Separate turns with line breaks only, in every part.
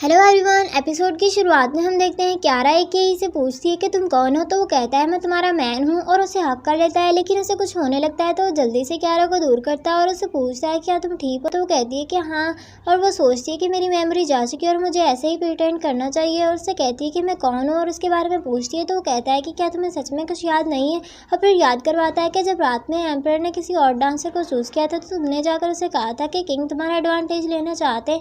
Hello everyone. Episode की शुरुआत में हम देखते हैं क्यारा एकेई से पूछती है कि तुम कौन हो, तो वो कहता है मैं तुम्हारा मैन हूँ और उसे हक कर लेता है। लेकिन उसे कुछ होने लगता है तो वो जल्दी से क्यारा को दूर करता है और उसे पूछता है क्या तुम ठीक हो, तो वो कहती है कि हाँ। और वो सोचती है कि मेरी मेमोरी जा चुकी है और मुझे ऐसे ही प्रिटेंड करना चाहिए और उससे कहती है कि मैं कौन हूँ और उसके बारे में पूछती है। तो वो कहता है कि क्या तुम्हें सच में कुछ याद नहीं है, और फिर याद करवाता है कि जब रात में एम्पायर ने किसी और डांसर को चूज़ किया था तो तुमने जाकर उसे कहा था कि किंग तुम्हारा एडवांटेज लेना चाहते,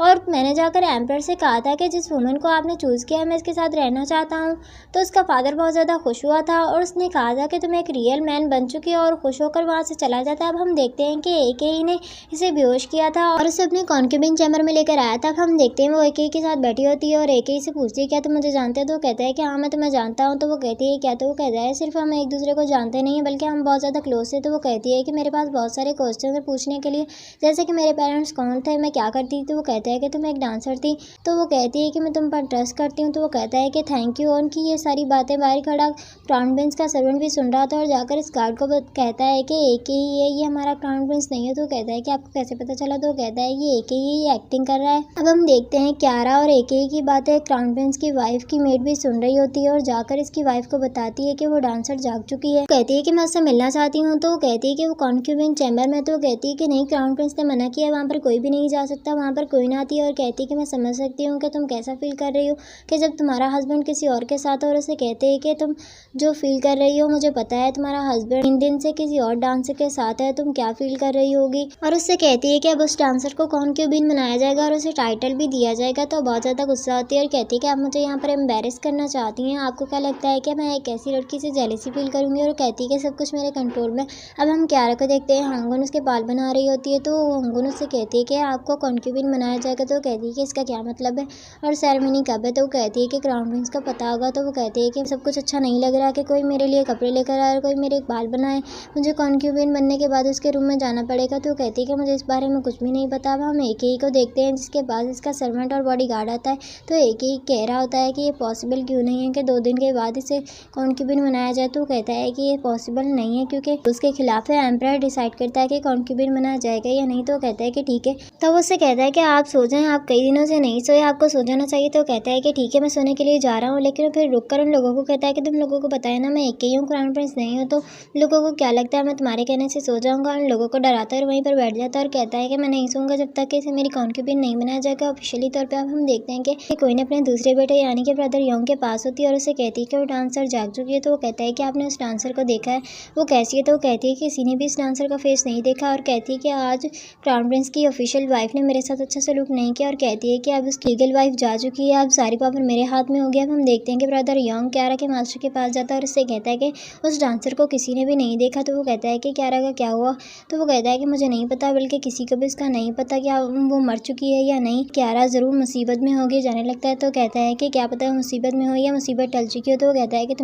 और मैंने जाकर एम्पायर से कहा था कि जिस वुमन को आपने चूज़ किया है मैं इसके साथ रहना चाहता हूँ। तो उसका फादर बहुत ज़्यादा खुश हुआ था और उसने कहा था कि तुम एक रियल मैन बन चुकी हो, और खुश होकर वहाँ से चला जाता है। अब हम देखते हैं कि एकेई ने इसे बेहोश किया था और उसे अपने कॉन्क्यूबिन चैम्बर में लेकर आया था। अब हम देखते हैं वो एकेई के साथ बैठी होती है और एकेई से पूछती है क्या तुम मुझे जानते हो, तो वो कहता है कि हाँ मैं तुम्हें जानता हूँ। तो वो कहती है क्या, तो वो कहता है सिर्फ हम एक दूसरे को जानते नहीं हैं बल्कि हम बहुत ज़्यादा क्लोज थे। तो वो कहती है कि मेरे पास बहुत सारे क्वेश्चन है पूछने के लिए, जैसे कि मेरे पेरेंट्स कौन थे, मैं क्या करती थी। तो वो कहता है कि तुम एक डांसर थी। तो वो कहती है कि मैं तुम पर ट्रस्ट करती हूँ। तो वो कहता है कि थैंक यू। उनकी ये सारी बातें बाहर खड़ा क्राउन प्रिंस का सर्वेंट भी सुन रहा था और जाकर इस गार्ड को कहता है कि एक ही है, ये हमारा क्राउन प्रिंस नहीं है। तो कहता है कि आपको कैसे पता चला, तो कहता है ये एक ही है, ये एक्टिंग कर रहा है। अब हम देखते हैं क्यारा और एकेई की बातें क्राउन प्रिंस की वाइफ की मेड भी सुन रही होती है और जाकर इसकी वाइफ को बताती है कि वो डांसर जाग चुकी है। कहती है कि मैं उससे मिलना चाहती हूँ। तो कहती है कि वो कॉन्क्यूबिन चैम्बर में। तो कहती है कि नहीं, क्राउन प्रिंस ने मना किया, वहाँ पर कोई भी नहीं जा सकता, वहाँ पर कोई ना आती है। और कहती है कि मैं समझ सकती हूँ कि तुम कैसा फील कर रही हो कि जब तुम्हारा हस्बैंड किसी और के साथ हो। और उसे कहते हैं कि तुम जो फील कर रही हो मुझे पता है, तुम्हारा हस्बैंड 3 दिन से किसी और डांसर के साथ है, तुम क्या फील कर रही होगी। और उससे कहती है कि अब उस डांसर को कॉन्क्यूबिन बनाया जाएगा और उसे टाइटल भी दिया जाएगा। तो बहुत ज़्यादा गुस्सा होती है और कहती है कि आप मुझे यहाँ पर एम्बेरस करना चाहती हैं, आपको क्या लगता है कि मैं एक ऐसी लड़की से जेलसी फील करूँगी। और कहती है कि सब कुछ मेरे कंट्रोल में। अब हम क्यारा को देखते हैं, हांगुन उसके बाल बना रही होती है। तो हांगुन उससे कहती है कि आपको कॉन्क्यूबिन बनाया जाएगा। तो कहती है कि इसका क्या मतलब है और सेरेमनी कब है। तो वो कहती है कि क्राउन प्रिंस को पता होगा। तो वो कहती है कि सब कुछ अच्छा नहीं लग रहा कि कोई मेरे लिए कपड़े लेकर आए और कोई मेरे बाल बनाए, मुझे कॉन्क्यूबिन बनने के बाद उसके रूम में जाना पड़ेगा। तो वो कहती है कि मुझे इस बारे में कुछ भी नहीं पता। अब हम एकेई को देखते हैं जिसके पास इसका सर्वेंट और बॉडी गार्ड आता है। तो एकेई कह रहा होता है कि ये पॉसिबल क्यों नहीं है कि 2 दिन के बाद इसे कॉन्क्यूबिन बनाया जाए। तो वो कहता है कि ये पॉसिबल नहीं है क्योंकि उसके खिलाफ है। एम्पायर डिसाइड करता है कि कॉन्क्यूबिन बनाया जाएगा या नहीं। तो कहता है कि ठीक है। तो वो उससे कहता है कि आप सो जाएं, आप कई दिनों से नहीं सोए, आपको सो जाना चाहिए। तो कहता है कि ठीक है मैं सोने के लिए जा रहा हूँ। लेकिन फिर रुककर उन लोगों को कहता है कि तुम लोगों को बताया ना मैं एकेई हूँ, क्राउन प्रिंस नहीं हूँ, तो लोगों को क्या लगता है मैं तुम्हारे कहने से सो जाऊँगा। उन लोगों को डराता है और वहीं पर बैठ जाता है और कहता है कि मैं नहीं सोऊंगा जब तक कि इसे मेरी कॉन्क्यूबिन नहीं बनाया जाएगा ऑफिशियली तौर पर। अब हम देखते हैं कि कोई ने अपने दूसरे बेटे यानी कि ब्रदर योंग के पास होती है और उसे कहती है कि वो डांसर जाग चुकी है। तो वो कहता है कि आपने उस डांसर को देखा है, वो कैसी है। तो वो कहती है कि किसी ने भी इस डांसर का फेस नहीं देखा और कहती है कि आज क्राउन प्रिंस की ऑफिशियल वाइफ ने मेरे साथ अच्छा सलूक नहीं किया। और कहती है कि अब उसकी लीगल वाइफ जा चुकी है, अब सारी पावर मेरे हाथ में हो गया। अब हम देखते हैं कि ब्रदर योंग क्यारा के मास्टर के पास जाता है और उससे कहता है कि उस डांसर को किसी ने भी नहीं देखा। तो वो कहता है कि क्यारा का क्या हुआ। तो वो कहता है कि मुझे नहीं पता, बल्कि किसी को भी इसका नहीं पता क्या वो मर चुकी है या नहीं। क्यारा ज़रूर मुसीबत में होगी जाने लगता है। तो कहता है कि क्या पता मुसीबत में हो या मुसीबत टल चुकी हो। तो वो कहता है कि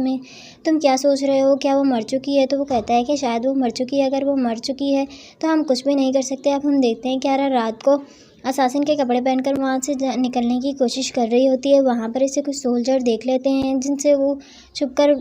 तुम क्या सोच रहे हो, क्या वो मर चुकी है। तो वो कहता है कि शायद वो मर चुकी है, अगर वो मर चुकी है तो हम कुछ भी नहीं कर सकते। अब हम देखते हैं क्यारा रात को असासिन के कपड़े पहनकर वहाँ से निकलने की कोशिश कर रही होती है। वहाँ पर इसे कुछ सोल्जर देख लेते हैं जिनसे वो छुपकर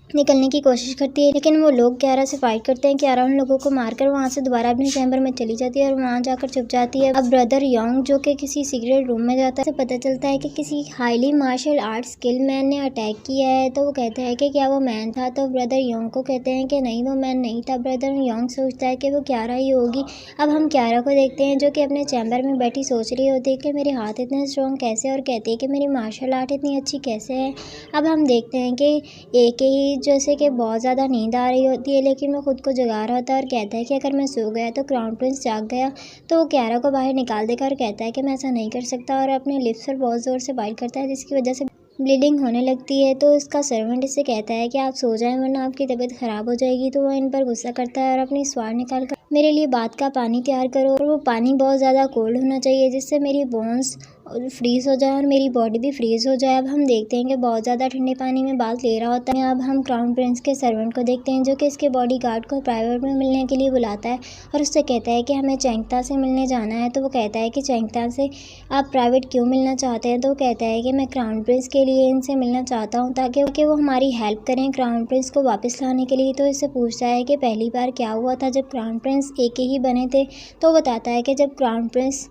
निकलने की कोशिश करती है, लेकिन वो लोग क्यारा से फाइट करते हैं। क्यारा उन लोगों को मारकर वहाँ से दोबारा अपने चैम्बर में चली जाती है और वहाँ जाकर छुप जाती है। अब ब्रदर योंग जो कि किसी सीक्रेट रूम में जाता है, पता चलता है कि किसी highly martial art skill man ने अटैक किया है। तो वो कहता है कि क्या वो मैन था। तो ब्रदर योंग को कहते हैं कि नहीं वो मैन नहीं था। ब्रदर योंग सोचता है कि वो क्यारा ही होगी। अब हम क्यारा को देखते हैं जो कि अपने चैम्बर में बैठी सोच रही होती है कि मेरे हाथ इतने स्ट्रॉन्ग कैसे, और कहती है कि मेरी मार्शल आर्ट इतनी अच्छी कैसे है। अब हम देखते हैं कि एकेई जैसे कि बहुत ज़्यादा नींद आ रही होती है, लेकिन वो खुद को जगा रहा होता है और कहता है कि अगर मैं सो गया तो क्राउन प्रिंस जाग गया। तो वो क्यारा को बाहर निकाल देगा और कहता है कि मैं ऐसा नहीं कर सकता, और अपने लिप्स पर बहुत ज़ोर से बाइट करता है जिसकी वजह से ब्लीडिंग होने लगती है। तो इसका सर्वेंट इससे कहता है कि आप सो जाएं वरना आपकी तबीयत ख़राब हो जाएगी। तो वो इन पर गुस्सा करता है और अपनी स्वार निकाल कर मेरे लिए बात का पानी तैयार करो, और वो पानी बहुत ज़्यादा कोल्ड होना चाहिए जिससे मेरी बोन्स फ्रीज़ हो जाए और मेरी बॉडी भी फ्रीज़ हो जाए। अब हम देखते हैं कि बहुत ज़्यादा ठंडे पानी में बात ले रहा होता है। अब हम क्राउन प्रिंस के सर्वेंट को देखते हैं जो कि इसके बॉडी गार्ड को प्राइवेट में मिलने के लिए बुलाता है और उससे कहता है कि हमें चैंगता से मिलने जाना है। तो वो कहता है कि चैंगता से आप प्राइवेट क्यों मिलना चाहते हैं। तो वो कहता है कि मैं क्राउन प्रिंस के लिए इनसे मिलना चाहता हूँ ताकि वो हमारी हेल्प करें क्राउन प्रिंस को वापस लाने के लिए। तो इससे पूछता है कि पहली बार क्या हुआ था जब क्राउन प्रिंस एक ही बने थे। तो बताता है कि जब क्राउन प्रिंस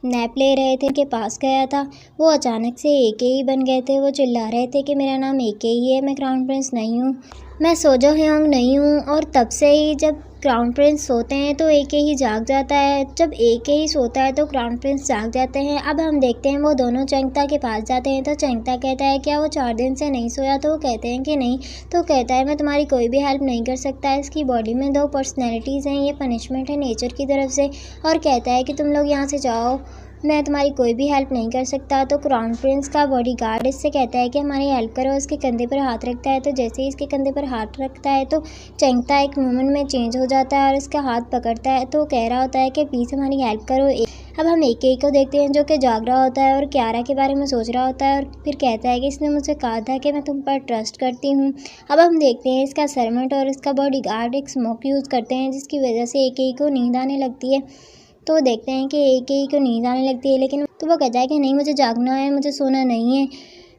नैप ले रहे थे के पास गया था, वो अचानक से एके ही बन गए थे। वो चिल्ला रहे थे कि मेरा नाम एके ही है, मैं क्राउन प्रिंस नहीं हूँ, मैं सोजो ह्योंग नहीं हूँ। और तब से ही जब क्राउन प्रिंस सोते हैं तो एके ही जाग जाता है, जब एके ही सोता है तो क्राउन प्रिंस जाग जाते हैं। अब हम देखते हैं वो दोनों चंगता के पास जाते हैं तो चंगता कहता है क्या वो 4 दिन से नहीं सोया, तो वो कहते हैं कि नहीं। तो कहता है मैं तुम्हारी कोई भी हेल्प नहीं कर सकता, इसकी बॉडी में 2 पर्सनैलिटीज़ हैं, ये पनिशमेंट है नेचर की तरफ से। और कहता है कि तुम लोग यहाँ से जाओ, मैं तुम्हारी कोई भी हेल्प नहीं कर सकता। तो क्राउन प्रिंस का बॉडीगार्ड इससे कहता है कि हमारी हेल्प करो, इसके कंधे पर हाथ रखता है। तो जैसे ही इसके कंधे पर हाथ रखता है तो चंगता एक मोमेंट में चेंज हो जाता है और इसका हाथ पकड़ता है, तो कह रहा होता है कि प्लीज़ हमारी हेल्प करो। अब हम एके को देखते हैं जो कि जाग रहा होता है और क्यारा के बारे में सोच रहा होता है और फिर कहता है कि इसने मुझसे कहा था कि मैं तुम पर ट्रस्ट करती हूँ। अब हम देखते हैं इसका सर्वेंट और इसका बॉडीगार्ड एक स्मोक यूज़ करते हैं जिसकी वजह से एके को नींद आने लगती है। तो देखते हैं कि एके को नींद आने लगती है, लेकिन तो वो कहता है कि नहीं, मुझे जागना है, मुझे सोना नहीं है,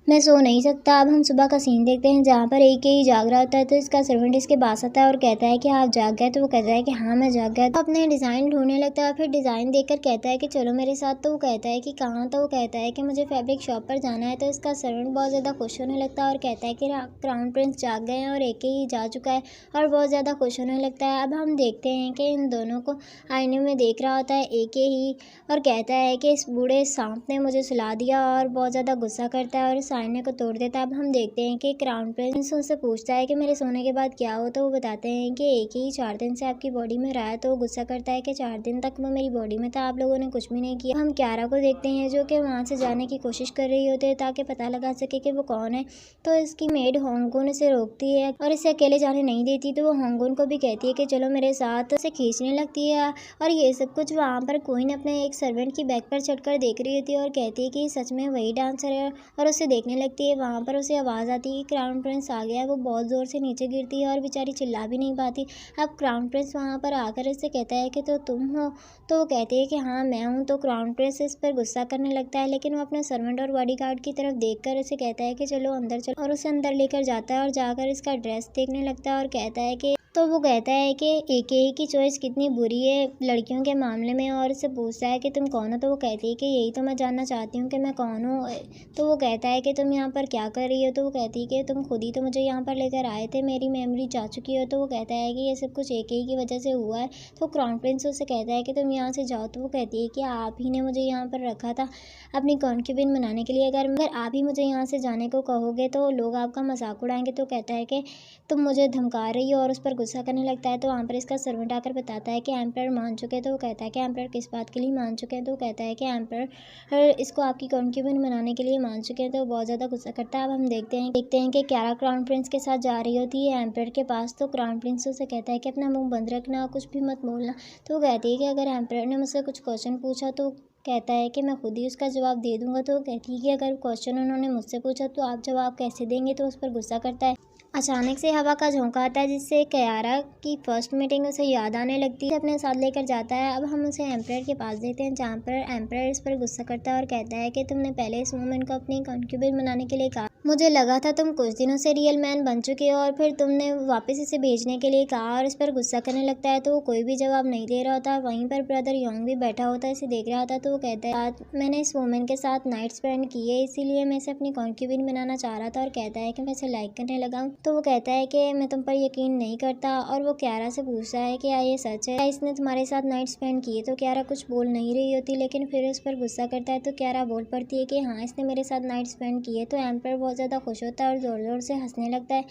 मैं सो नहीं सकता। अब हम सुबह का सीन देखते हैं जहाँ पर एके ही जाग रहा होता है। तो इसका सर्वेंट इसके पास आता है और कहता है कि आप जाग गए, तो वो कहता है कि हाँ मैं जाग गया। तो अपने डिज़ाइन ढूंढने लगता है, फिर डिज़ाइन देखकर कहता है कि चलो मेरे साथ। तो वो कहता है कि कहाँ, तो वो कहता है कि मुझे फैब्रिक शॉप पर जाना है। तो इसका सर्वेंट बहुत ज़्यादा खुश होने लगता है और कहता है कि क्राउन प्रिंस जाग गए हैं और एके ही जा चुका है, और बहुत ज़्यादा खुश होने लगता है। अब हम देखते हैं कि इन दोनों को आईने में देख रहा होता है एके ही, और कहता है कि इस बूढ़े सांप ने मुझे सुला दिया, और बहुत ज़्यादा गुस्सा करता है और इस आईने को तोड़ देता है। अब हम देखते हैं कि क्राउन प्रिंस उनसे पूछता है कि मेरे सोने के बाद क्या हो, तो वो बताते हैं कि एक ही 4 दिन से आपकी बॉडी में रहा है। तो वो गुस्सा करता है कि 4 दिन तक वो मेरी बॉडी में था, आप लोगों ने कुछ भी नहीं किया। हम क्यारा को देखते हैं जो कि वहाँ से जाने की कोशिश कर रही होती है ताकि पता लगा सके कि वो कौन है। तो इसकी मेड होंगगुन इसे रोकती है और इसे अकेले जाने नहीं देती। तो वो होंगगुन को भी कहती है कि चलो मेरे साथ, उसे खींचने लगती है। और ये सब कुछ वहाँ पर क्वीन अपने एक सर्वेंट की बैग पर चढ़कर देख रही होती है और कहती है कि सच में वही डांसर है, और उसे देखने लगती है। वहाँ पर उसे आवाज़ आती है कि क्राउन प्रिंस आ गया है। वो बहुत ज़ोर से नीचे गिरती है और बेचारी चिल्ला भी नहीं पाती। अब क्राउन प्रिंस वहाँ पर आकर इससे कहता है कि तो तुम हो, तो वो कहती है कि हाँ मैं हूँ। तो क्राउन प्रिंस इस पर गुस्सा करने लगता है, लेकिन वो अपने सर्वेंट और बॉडीगार्ड की तरफ देखकर उसे कहता है कि चलो अंदर चलो, और उसे अंदर लेकर जाता है और जाकर इसका ड्रेस देखने लगता है और कहता है कि तो वो कहता है कि एके की चॉइस कितनी बुरी है लड़कियों के मामले में, और इससे पूछता है कि तुम कौन हो। तो वो कहती है कि यही तो मैं जानना चाहती हूँ कि मैं कौन हूँ। तो वो कहता है कि तुम यहाँ पर क्या कर रही हो। तो वो कहती है कि तुम खुद ही तो मुझे यहाँ पर लेकर आए थे, मेरी मेमोरी जा चुकी हो। तो वो कहता है कि ये सब कुछ एके की वजह से हुआ है। तो क्राउन प्रिंस उससे कहता है कि तुम यहाँ से जाओ। तो वो कहती है कि आप ही ने मुझे यहाँ पर रखा था अपनी कॉन्क्यूबिन बनाने के लिए, अगर आप ही मुझे यहाँ से जाने को कहोगे तो लोग आपका मजाक उड़ाएंगे। तो कहता है कि तुम मुझे धमका रही हो, और उस पर गुस्सा करने लगता है। तो वहाँ पर इसका सर्वेंट आकर बताता है कि एम्परर मान चुके हैं। तो वो कहता है कि एम्परर किस बात के लिए मान चुके हैं। तो वो कहता है कि एम्परर इसको आपकी कॉन्क्यूबिन बनाने के लिए मान चुके हैं। तो वो बहुत ज़्यादा गुस्सा करता है। अब हम देखते हैं कि क्यारा क्राउन प्रिंस के साथ जा रही होती है एम्परर के पास। तो क्राउन प्रिंस उसे कहता है कि अपना मुंह बंद रखना, कुछ भी मत बोलना। तो वो कहती है कि अगर एम्परर ने मुझसे कुछ क्वेश्चन पूछा तो कहता है कि मैं खुद ही उसका जवाब दे दूंगा। तो वो कहती है कि अगर क्वेश्चन उन्होंने मुझसे पूछा तो आप जवाब कैसे देंगे। तो उस पर गुस्सा करता है। अचानक से हवा का झोंका आता है जिससे क्यारा की फर्स्ट मीटिंग उसे याद आने लगती है, अपने साथ लेकर जाता है। अब हम उसे एम्परर के पास देखते हैं जहाँ पर एम्परर इस पर गुस्सा करता है और कहता है कि तुमने पहले इस वुमन को अपनी कॉन्क्यूबिन बनाने के लिए कहा, मुझे लगा था तुम कुछ दिनों से रियल मैन बन चुके हो, और फिर तुमने वापस इसे भेजने के लिए कहा, और इस पर गुस्सा करने लगता है। तो वो कोई भी जवाब नहीं दे रहा होता। वहीं पर ब्रदर योंग भी बैठा होता है, इसे देख रहा होता है। तो वो कहता है मैंने इस वुमन के साथ नाइट स्पेंड की है, इसीलिए मैं इसे अपनी कॉन्क्यूबिन बनाना चाह रहा था, और कहता है कि मैं इसे लाइक करने लगा हूँ। तो वो कहता है कि मैं तुम पर यकीन नहीं करता, और वो क्यारा से पूछता है कि क्या ये सच है, इसने तुम्हारे साथ नाइट स्पेंड की है। तो क्यारा कुछ बोल नहीं रही होती, लेकिन फिर उस पर गुस्सा करता है। तो क्यारा बोल पड़ती है कि हाँ इसने मेरे साथ नाइट स्पेंड की है। तो एम्परर बहुत ज़्यादा खुश होता है और ज़ोर ज़ोर से हंसने लगता है।